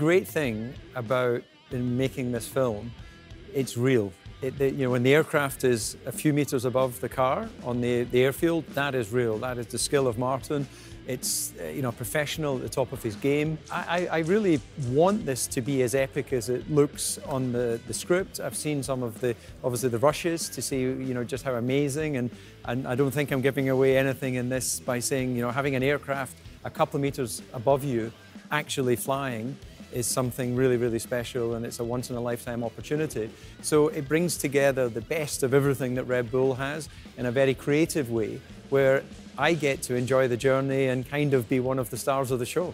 great thing about making this film, it's real. You know, when the aircraft is a few meters above the car on the airfield, that is real. That is the skill of Martin. It's, you know, a professional at the top of his game. I really want this to be as epic as it looks on the script. I've seen some of obviously the rushes to see, you know, just how amazing, and I don't think I'm giving away anything in this by saying, you know, having an aircraft a couple of meters above you actually flying is something really, really special, and it's a once-in-a-lifetime opportunity. So it brings together the best of everything that Red Bull has in a very creative way, where I get to enjoy the journey and kind of be one of the stars of the show.